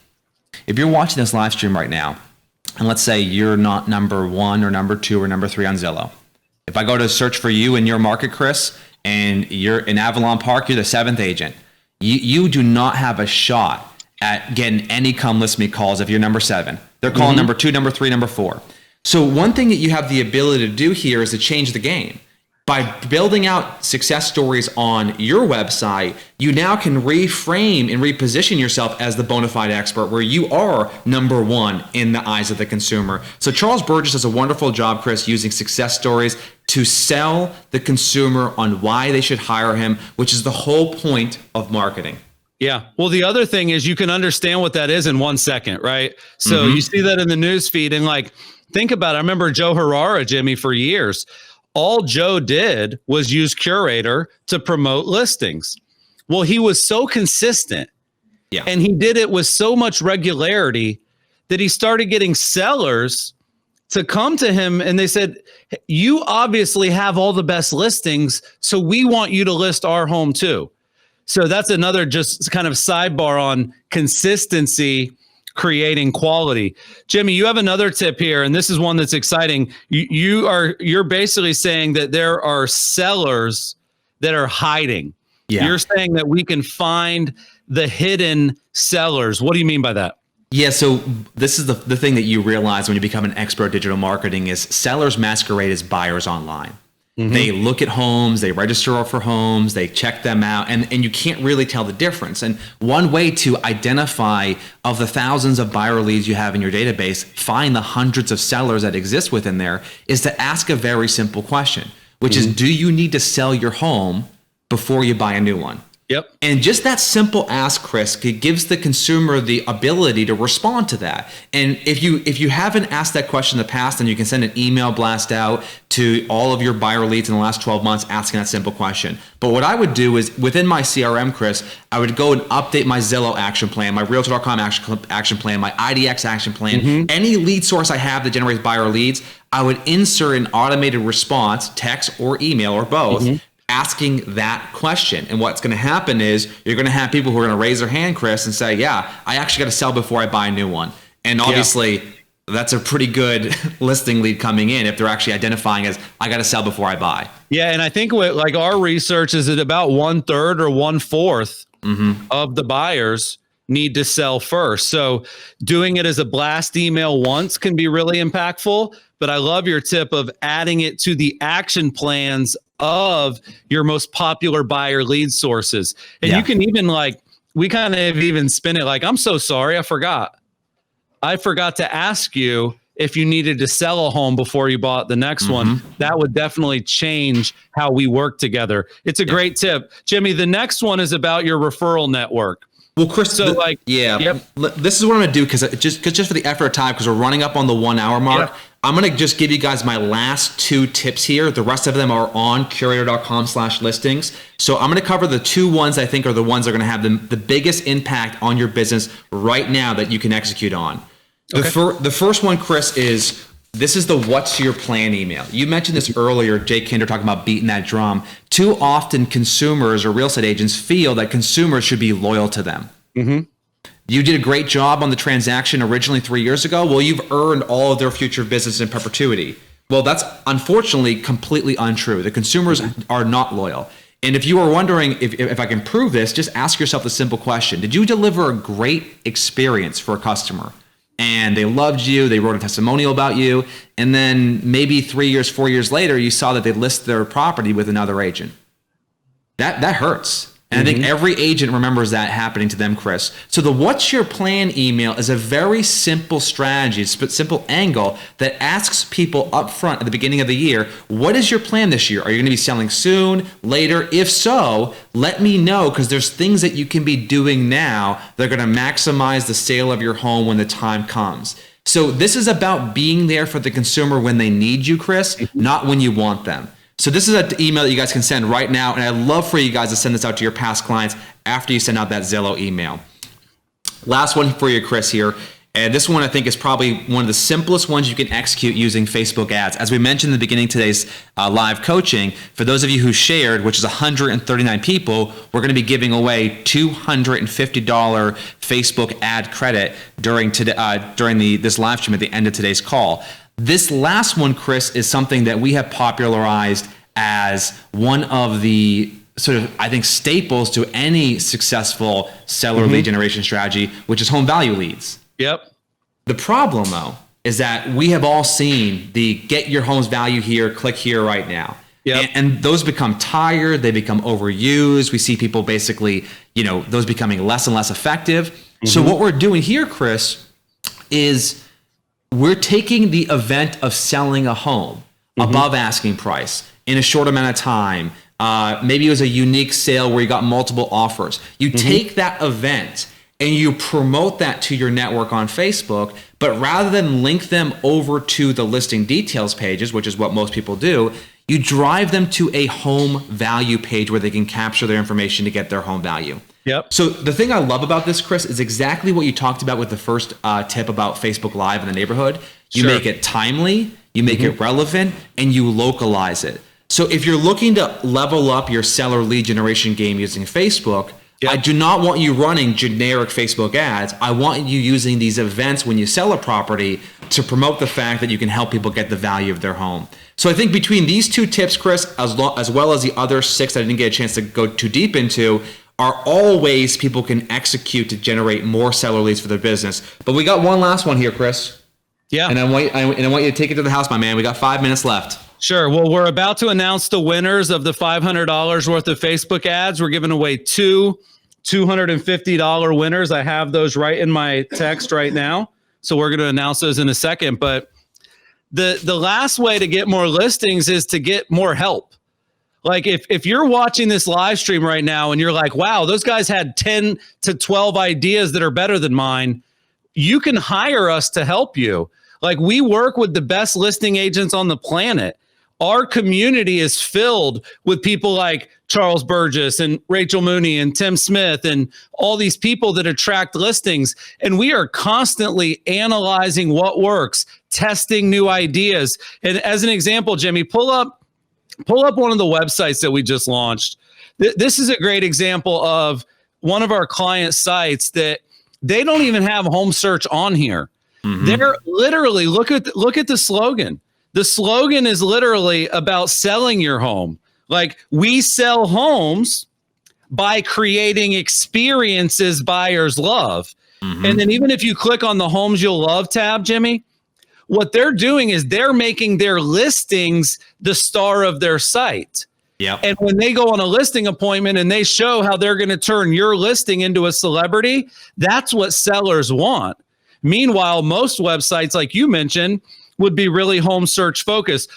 If you're watching this live stream right now, and let's say you're not number 1 or number 2 or number 3 on Zillow. If I go to search for you in your market, Chris, and you're in Avalon Park, you're the 7th agent. You do not have a shot at getting any come list me calls if you're number 7. They're calling number 2, number 3, number 4. So one thing that you have the ability to do here is to change the game. By building out success stories on your website, you now can reframe and reposition yourself as the bona fide expert, where you are number 1 in the eyes of the consumer. So Charles Burgess does a wonderful job, Chris, using success stories to sell the consumer on why they should hire him, which is the whole point of marketing.
Yeah. Well, the other thing is you can understand what that is in 1 second, right? So you see that in the news feed, and like, think about it. I remember Joe Herrera, Jimmy, for years. All Joe did was use Curaytor to promote listings. Well, he was so consistent and he did it with so much regularity that he started getting sellers to come to him, and they said, you obviously have all the best listings, so we want you to list our home too. So that's another just kind of sidebar on consistency creating quality. Jimmy, you have another tip here, and this is one that's exciting. You're basically saying that there are sellers that are hiding. You're saying that we can find the hidden sellers. What do you mean by that?
Yeah, so this is the thing that you realize when you become an expert at digital marketing is sellers masquerade as buyers online. They look at homes, they register for homes, they check them out, and you can't really tell the difference. And one way to identify, of the thousands of buyer leads you have in your database, find the hundreds of sellers that exist within there, is to ask a very simple question, which is, do you need to sell your home before you buy a new one?
Yep.
And just that simple ask, Chris, gives the consumer the ability to respond to that. And if you haven't asked that question in the past, then you can send an email blast out to all of your buyer leads in the last 12 months asking that simple question. But what I would do is within my CRM, Chris, I would go and update my Zillow action plan, my Realtor.com action plan, my IDX action plan, any lead source I have that generates buyer leads, I would insert an automated response, text or email or both, asking that question. And what's going to happen is you're going to have people who are going to raise their hand, Chris, and say, yeah, I actually got to sell before I buy a new one. And obviously that's a pretty good listing lead coming in if they're actually identifying as I got to sell before I buy.
Yeah. And I think what, like our research is that about 1/3 or 1/4 of the buyers need to sell first. So doing it as a blast email once can be really impactful, but I love your tip of adding it to the action plans of your most popular buyer lead sources. And you can even we kind of even spin it like, I'm so sorry, I forgot to ask you if you needed to sell a home before you bought the next one. That would definitely change how we work together. It's a great tip. Jimmy, the next one is about your referral network.
Well, Chris,
So
this is what I'm going to do because just for the effort of time, because we're running up on the 1 hour mark, I'm going to just give you guys my last 2 tips here. The rest of them are on Curaytor.com/listings. So I'm going to cover the 2 ones I think are the ones that are going to have the biggest impact on your business right now that you can execute on. The first one, Chris, is this is the what's your plan email. You mentioned this earlier, Jay Kinder talking about beating that drum. Too often consumers or real estate agents feel that consumers should be loyal to them. You did a great job on the transaction originally 3 years ago. Well, you've earned all of their future business in perpetuity. Well, that's unfortunately completely untrue. The consumers are not loyal. And if you are wondering if I can prove this, just ask yourself the simple question. Did you deliver a great experience for a customer? And they loved you, they wrote a testimonial about you, and then maybe 3 years, 4 years later, you saw that they list their property with another agent. That hurts. And I think every agent remembers that happening to them, Chris. So the what's your plan email is a very simple strategy, simple angle that asks people up front at the beginning of the year, what is your plan this year? Are you going to be selling soon, later? If so, let me know, because there's things that you can be doing now that are going to maximize the sale of your home when the time comes. So this is about being there for the consumer when they need you, Chris, not when you want them. So this is an email that you guys can send right now, and I'd love for you guys to send this out to your past clients after you send out that Zillow email. Last one for you, Chris, here. And this one I think is probably one of the simplest ones you can execute using Facebook ads. As we mentioned in the beginning of today's live coaching, for those of you who shared, which is 139 people, we're going to be giving away $250 Facebook ad credit during this live stream at the end of today's call. This last one, Chris, is something that we have popularized as one of the sort of, I think, staples to any successful seller lead generation strategy, which is home value leads.
Yep.
The problem, though, is that we have all seen the get your home's value here, click here right now.
Yep.
And those become tired, they become overused. We see people basically, those becoming less and less effective. So what we're doing here, Chris, is we're taking the event of selling a home above asking price in a short amount of time. Maybe it was a unique sale where you got multiple offers. You take that event and you promote that to your network on Facebook, but rather than link them over to the listing details pages, which is what most people do, you drive them to a home value page where they can capture their information to get their home value.
Yep.
So the thing I love about this, Chris, is exactly what you talked about with the first tip about Facebook Live in the neighborhood. You make it timely, you make it relevant, and you localize it. So if you're looking to level up your seller lead generation game using Facebook, I do not want you running generic Facebook ads. I want you using these events when you sell a property to promote the fact that you can help people get the value of their home. So I think between these 2 tips, Chris, as well as the other 6 that I didn't get a chance to go too deep into, are all ways people can execute to generate more seller leads for their business. But we got one last one here, Chris. Yeah. And I want you to take it to the house, my man. We got 5 minutes left.
Sure. Well, we're about to announce the winners of the $500 worth of Facebook ads. We're giving away 2 $250 winners. I have those right in my text right now. So we're going to announce those in a second. But the last way to get more listings is to get more help. Like if you're watching this live stream right now and you're like, wow, those guys had 10 to 12 ideas that are better than mine, you can hire us to help you. Like, we work with the best listing agents on the planet. Our community is filled with people like Charles Burgess and Rachel Mooney and Tim Smith and all these people that attract listings. And we are constantly analyzing what works, testing new ideas. And as an example, Jimmy, pull up one of the websites that we just launched. This is a great example of one of our client sites that they don't even have home search on here. Mm-hmm. They're literally, look at the slogan. The slogan is literally about selling your home. Like, we sell homes by creating experiences buyers love. Mm-hmm. And then even if you click on the Homes You'll Love tab, Jimmy, what they're doing is they're making their listings the star of their site. Yep. And when they go on a listing appointment and they show how they're going to turn your listing into a celebrity, that's what sellers want. Meanwhile, most websites, like you mentioned, would be really home search focused.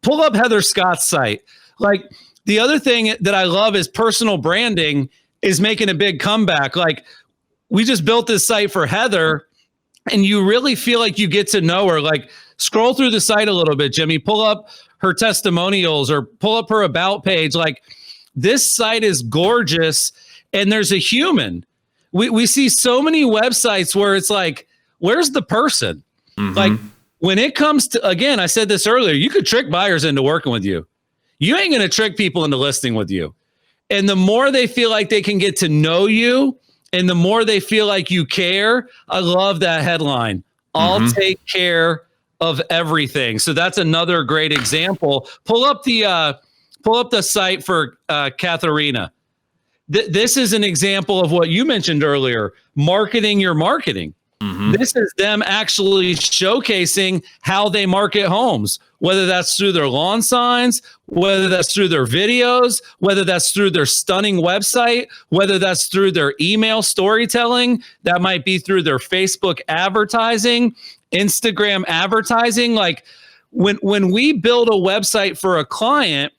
Pull up Heather Scott's site. Like, the other thing that I love is personal branding is making a big comeback. Like, we just built this site for Heather, and you really feel like you get to know her. Like, scroll through the site a little bit, Jimmy. Pull up her testimonials or pull up her about page. Like, this site is gorgeous, and there's a human. We see so many websites where it's like, where's the person? Mm-hmm. Like, when it comes to, again, I said this earlier, you could trick buyers into working with you. You ain't going to trick people into listing with you. And the more they feel like they can get to know you, and the more they feel like you care, I love that headline. I'll take care of everything. So that's another great example. Pull up the site for Katharina. This is an example of what you mentioned earlier, marketing your marketing. Mm-hmm. This is them actually showcasing how they market homes, whether that's through their lawn signs, whether that's through their videos, whether that's through their stunning website, whether that's through their email storytelling, that might be through their Facebook advertising, Instagram advertising. Like, when we build a website for a client,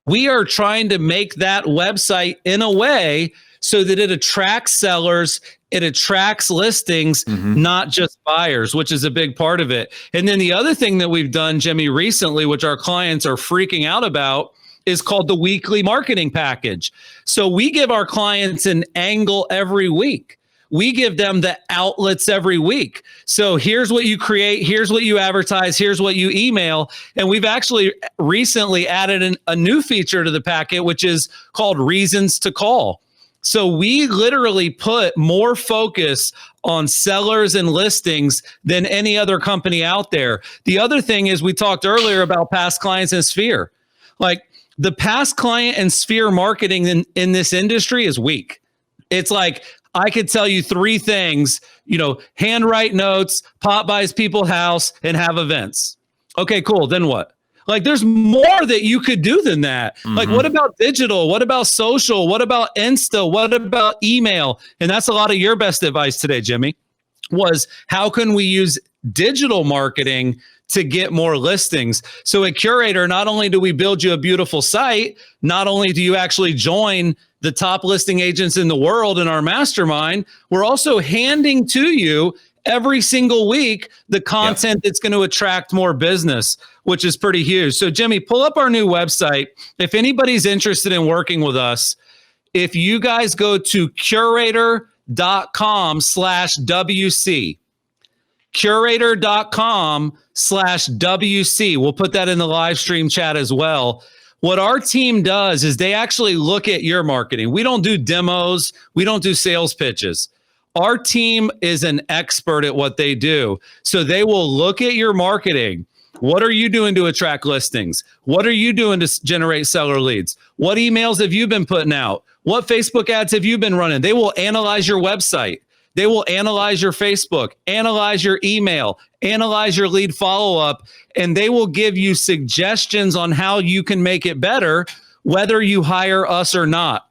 we are trying to make that website in a way so that it attracts sellers, it attracts listings, not just buyers, which is a big part of it. And then the other thing that we've done, Jimmy, recently, which our clients are freaking out about, is called the weekly marketing package. So we give our clients an angle every week. We give them the outlets every week. So here's what you create, here's what you advertise, here's what you email. And we've actually recently added a new feature to the packet, which is called Reasons to Call. So we literally put more focus on sellers and listings than any other company out there. The other thing is, we talked earlier about past clients and Sphere. Like, the past client and Sphere marketing in this industry is weak. It's like, I could tell you 3 things, handwrite notes, pop buys people's house, and have events. Okay, cool. Then what? Like, there's more that you could do than that. Like, what about digital? What about social? What about Insta? What about email? And that's a lot of your best advice today, Jimmy, was how can we use digital marketing to get more listings? So at Curaytor, not only do we build you a beautiful site, not only do you actually join the top listing agents in the world in our mastermind, we're also handing to you every single week the content that's going to attract more business, which is pretty huge. So Jimmy, pull up our new website. If anybody's interested in working with us, if you guys go to Curaytor.com/WC, Curaytor.com/WC, we'll put that in the live stream chat as well. What our team does is they actually look at your marketing. We don't do demos. We don't do sales pitches. Our team is an expert at what they do. So they will look at your marketing. What are you doing to attract listings? What are you doing to generate seller leads? What emails have you been putting out? What Facebook ads have you been running? They will analyze your website. They will analyze your Facebook, analyze your email, analyze your lead follow-up, and they will give you suggestions on how you can make it better, whether you hire us or not.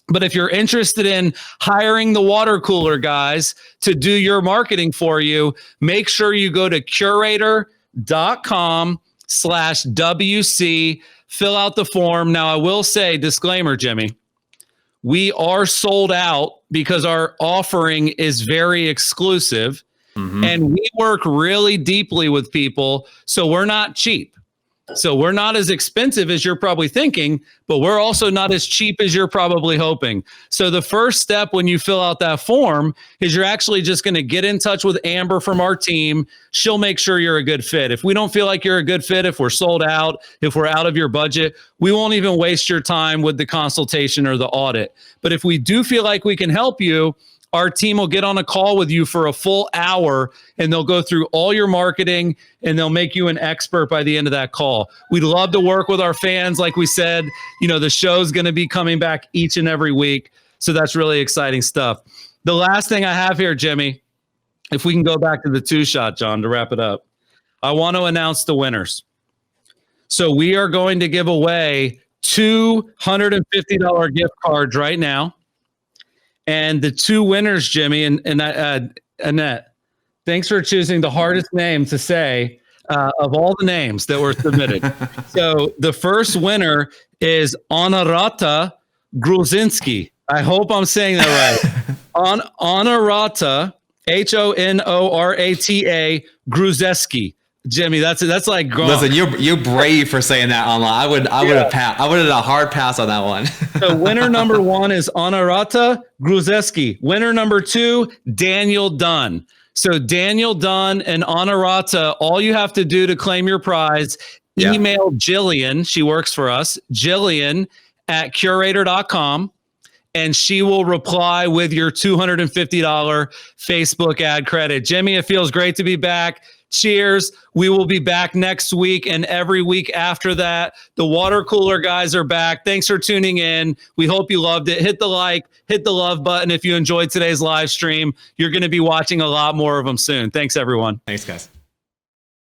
But if you're interested in hiring the water cooler guys to do your marketing for you, make sure you go to Curaytor.com/WC, fill out the form. Now, I will say, disclaimer, Jimmy, we are sold out because our offering is very exclusive. And we work really deeply with people. So we're not cheap. So we're not as expensive as you're probably thinking, but we're also not as cheap as you're probably hoping. So the first step when you fill out that form is you're actually just going to get in touch with Amber from our team. She'll make sure you're a good fit. If we don't feel like you're a good fit, if we're sold out, if we're out of your budget, we won't even waste your time with the consultation or the audit. But if we do feel like we can help you, our team will get on a call with you for a full hour and they'll go through all your marketing and they'll make you an expert by the end of that call. We'd love to work with our fans. Like we said, the show's going to be coming back each and every week. So that's really exciting stuff. The last thing I have here, Jimmy, if we can go back to the 2-shot, John, to wrap it up, I want to announce the winners. So we are going to give away $250 gift cards right now. And the 2 winners, Jimmy and Annette, thanks for choosing the hardest name to say of all the names that were submitted. So the first winner is Honorata Gruzinski. I hope I'm saying that right. Honorata, Honorata Gruzeski. Jimmy, that's like growing.
Listen, you're brave for saying that online. I would have passed. I would have done a hard pass on that one.
So winner number 1 is Honorata Gruzeski. Winner number 2, Daniel Dunn. So Daniel Dunn and Honorata, all you have to do to claim your prize, email Jillian. She works for us. Jillian at Curaytor.com. And she will reply with your $250 Facebook ad credit. Jimmy, it feels great to be back. Cheers. We will be back next week and every week after that. The water cooler guys are back. Thanks for tuning in. We hope you loved it. Hit the like, hit the love button if you enjoyed today's live stream. You're going to be watching a lot more of them soon. Thanks, everyone.
Thanks, guys.